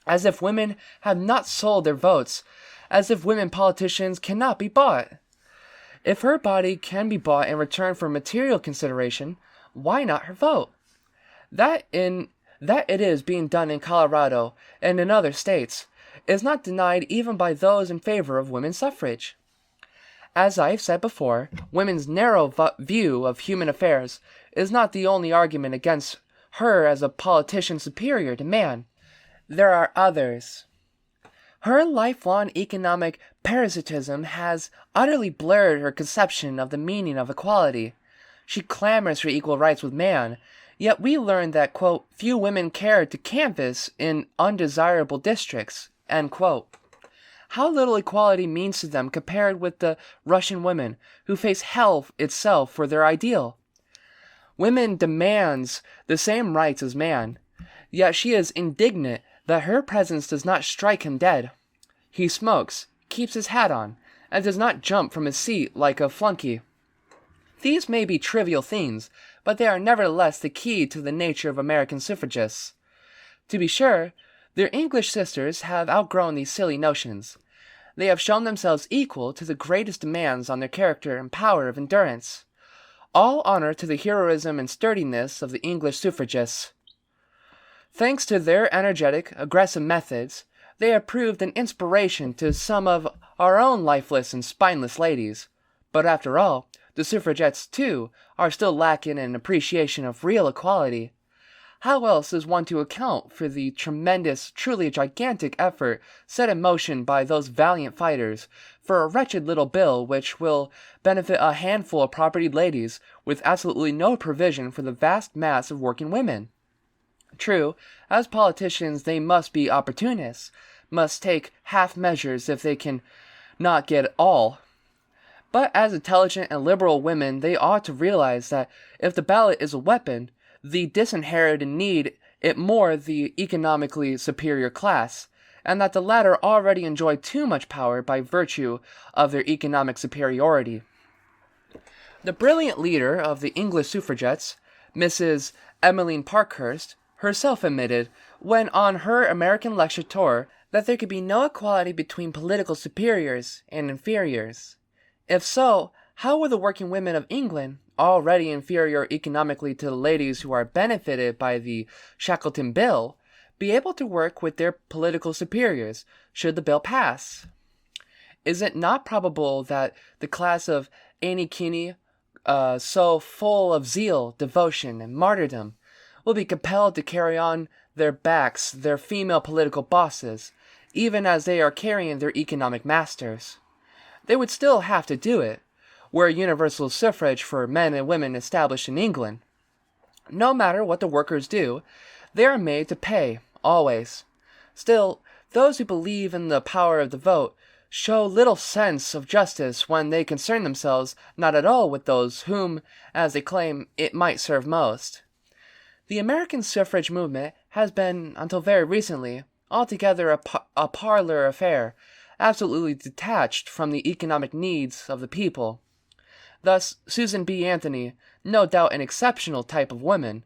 as if women have not sold their votes, as if women politicians cannot be bought. If her body can be bought in return for material consideration, why not her vote? That it is being done in Colorado and in other states is not denied even by those in favor of women's suffrage. As I have said before, women's narrow view of human affairs is not the only argument against her as a politician superior to man. There are others. Her lifelong economic parasitism has utterly blurred her conception of the meaning of equality. She clamors for equal rights with man, yet we learn that, quote, few women care to canvass in undesirable districts, end quote. How little equality means to them compared with the Russian women who face hell itself for their ideal. Women demands the same rights as man, yet she is indignant that her presence does not strike him dead. He smokes, keeps his hat on, and does not jump from his seat like a flunky. These may be trivial things, but they are nevertheless the key to the nature of American suffragists. To be sure, their English sisters have outgrown these silly notions. They have shown themselves equal to the greatest demands on their character and power of endurance. All honor to the heroism and sturdiness of the English suffragists. Thanks to their energetic, aggressive methods, they have proved an inspiration to some of our own lifeless and spineless ladies. But after all, the suffragettes, too, are still lacking in appreciation of real equality. How else is one to account for the tremendous, truly gigantic effort set in motion by those valiant fighters for a wretched little bill which will benefit a handful of propertied ladies with absolutely no provision for the vast mass of working women? True, as politicians they must be opportunists, must take half measures if they can not get all. But as intelligent and liberal women they ought to realize that if the ballot is a weapon, the disinherited need it more the economically superior class, and that the latter already enjoy too much power by virtue of their economic superiority. The brilliant leader of the English suffragettes, Mrs. Emmeline Parkhurst, herself admitted, when on her American lecture tour, that there could be no equality between political superiors and inferiors. If so, how will the working women of England, already inferior economically to the ladies who are benefited by the Shackleton Bill, be able to work with their political superiors, should the bill pass? Is it not probable that the class of Annie Keeney, so full of zeal, devotion, and martyrdom, will be compelled to carry on their backs their female political bosses, even as they are carrying their economic masters? They would still have to do it, were universal suffrage for men and women established in England. No matter what the workers do, they are made to pay, always. Still, those who believe in the power of the vote show little sense of justice when they concern themselves not at all with those whom, as they claim, it might serve most. The American suffrage movement has been, until very recently, altogether a parlor affair, absolutely detached from the economic needs of the people. Thus, Susan B. Anthony, no doubt an exceptional type of woman,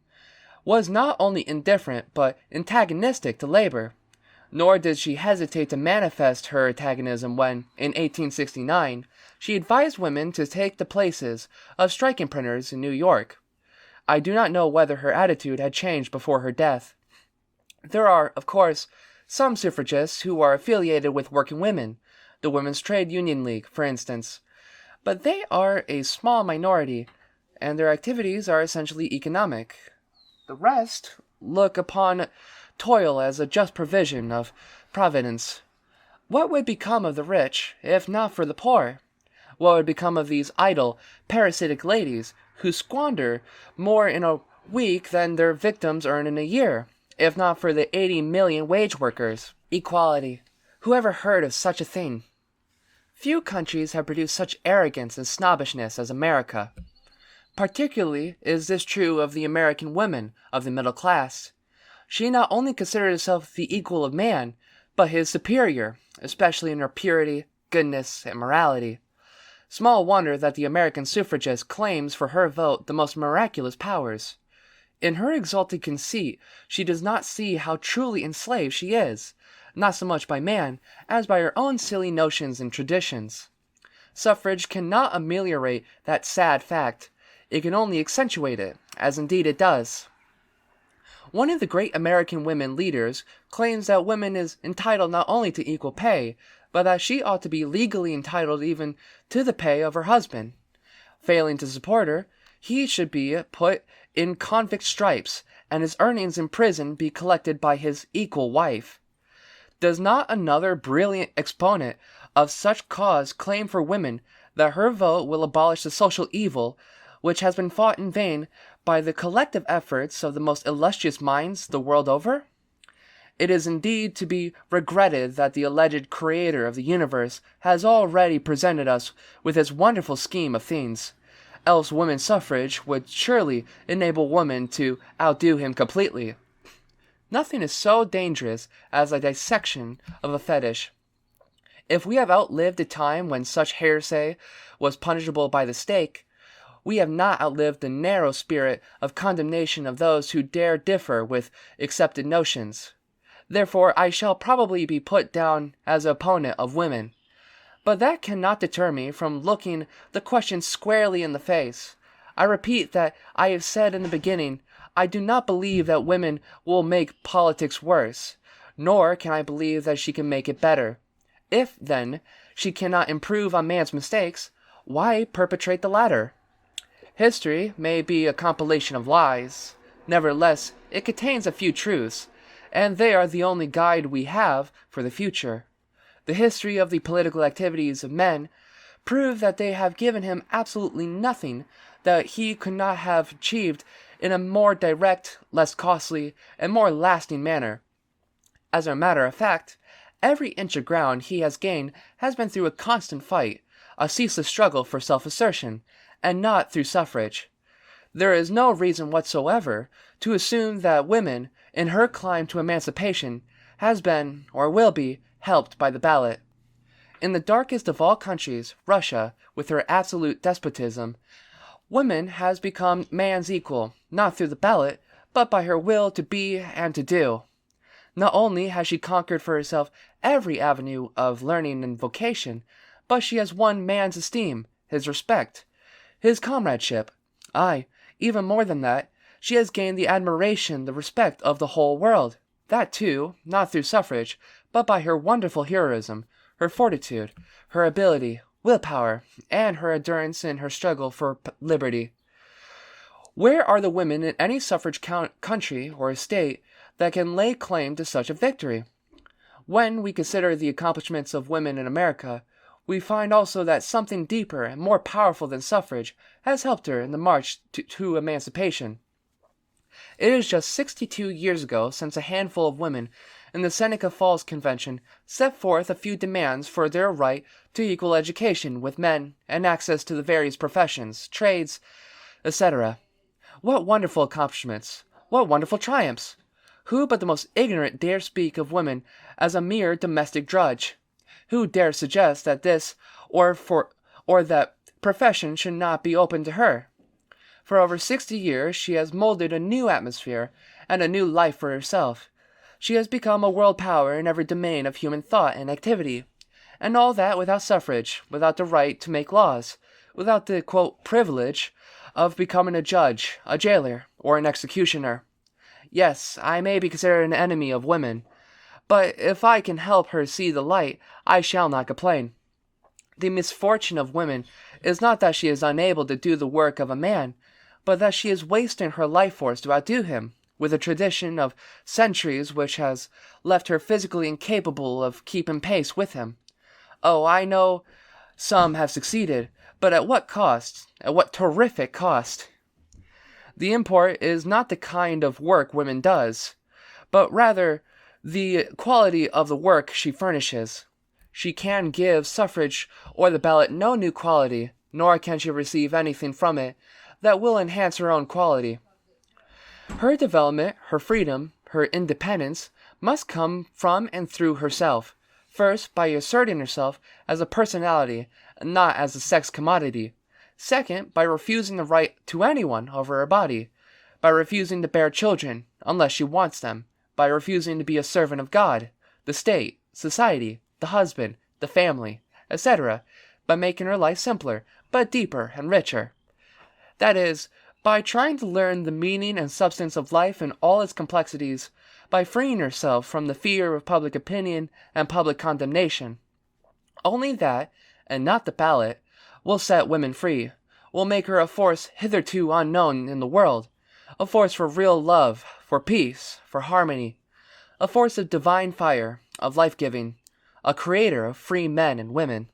was not only indifferent but antagonistic to labor, nor did she hesitate to manifest her antagonism when, in 1869, she advised women to take the places of striking printers in New York. I do not know whether her attitude had changed before her death. There are, of course, some suffragists who are affiliated with working women, the Women's Trade Union League, for instance, but they are a small minority, and their activities are essentially economic. The rest look upon toil as a just provision of Providence. What would become of the rich, if not for the poor? What would become of these idle, parasitic ladies, who squander more in a week than their victims earn in a year, if not for the 80 million wage workers? Equality. Who ever heard of such a thing? Few countries have produced such arrogance and snobbishness as America. Particularly is this true of the American woman of the middle class. She not only considers herself the equal of man, but his superior, especially in her purity, goodness, and morality. Small wonder that the American suffragist claims for her vote the most miraculous powers. In her exalted conceit, she does not see how truly enslaved she is, not so much by man as by her own silly notions and traditions. Suffrage cannot ameliorate that sad fact. It can only accentuate it, as indeed it does. One of the great American women leaders claims that woman is entitled not only to equal pay, but that she ought to be legally entitled even to the pay of her husband. Failing to support her, he should be put in convict stripes, and his earnings in prison be collected by his equal wife. Does not another brilliant exponent of such cause claim for women that her vote will abolish the social evil which has been fought in vain by the collective efforts of the most illustrious minds the world over? It is indeed to be regretted that the alleged creator of the universe has already presented us with his wonderful scheme of things, else women's suffrage would surely enable women to outdo him completely. Nothing is so dangerous as a dissection of a fetish. If we have outlived a time when such heresy was punishable by the stake, we have not outlived the narrow spirit of condemnation of those who dare differ with accepted notions. Therefore I shall probably be put down as an opponent of women. But that cannot deter me from looking the question squarely in the face. I repeat that I have said in the beginning, I do not believe that women will make politics worse, nor can I believe that she can make it better. If, then, she cannot improve on man's mistakes, why perpetrate the latter? History may be a compilation of lies. Nevertheless, it contains a few truths, and they are the only guide we have for the future. The history of the political activities of men prove that they have given him absolutely nothing that he could not have achieved in a more direct, less costly, and more lasting manner. As a matter of fact, every inch of ground he has gained has been through a constant fight, a ceaseless struggle for self-assertion, and not through suffrage. There is no reason whatsoever to assume that women, in her climb to emancipation, has been, or will be, helped by the ballot. In the darkest of all countries, Russia, with her absolute despotism, woman has become man's equal, not through the ballot, but by her will to be and to do. Not only has she conquered for herself every avenue of learning and vocation, but she has won man's esteem, his respect, his comradeship. Aye, even more than that, she has gained the admiration, the respect of the whole world. That too, not through suffrage, but by her wonderful heroism, her fortitude, her ability, willpower, and her endurance in her struggle for liberty. Where are the women in any suffrage country or state that can lay claim to such a victory? When we consider the accomplishments of women in America, we find also that something deeper and more powerful than suffrage has helped her in the march to emancipation. It is just 62 years ago since a handful of women in the Seneca Falls Convention set forth a few demands for their right to equal education with men and access to the various professions, trades, etc. What wonderful accomplishments! What wonderful triumphs! Who but the most ignorant dare speak of women as a mere domestic drudge? Who dare suggest that this or that profession should not be open to her? For over 60 years she has molded a new atmosphere and a new life for herself. She has become a world power in every domain of human thought and activity, and all that without suffrage, without the right to make laws, without the, quote, privilege of becoming a judge, a jailer, or an executioner. Yes, I may be considered an enemy of women, but if I can help her see the light, I shall not complain. The misfortune of women is not that she is unable to do the work of a man, but that she is wasting her life force to outdo him, with a tradition of centuries which has left her physically incapable of keeping pace with him. Oh, I know some have succeeded, but at what cost? At what terrific cost? The import is not the kind of work women does, but rather the quality of the work she furnishes. She can give suffrage or the ballot no new quality, nor can she receive anything from it that will enhance her own quality. Her development, her freedom, her independence must come from and through herself, first by asserting herself as a personality, not as a sex commodity. Second, by refusing the right to anyone over her body, by refusing to bear children unless she wants them, by refusing to be a servant of God, the state, society, the husband, the family, etc., by making her life simpler, but deeper and richer. That is, by trying to learn the meaning and substance of life in all its complexities, by freeing herself from the fear of public opinion and public condemnation. Only that, and not the ballot, will set women free, will make her a force hitherto unknown in the world, a force for real love, for peace, for harmony, a force of divine fire, of life-giving, a creator of free men and women.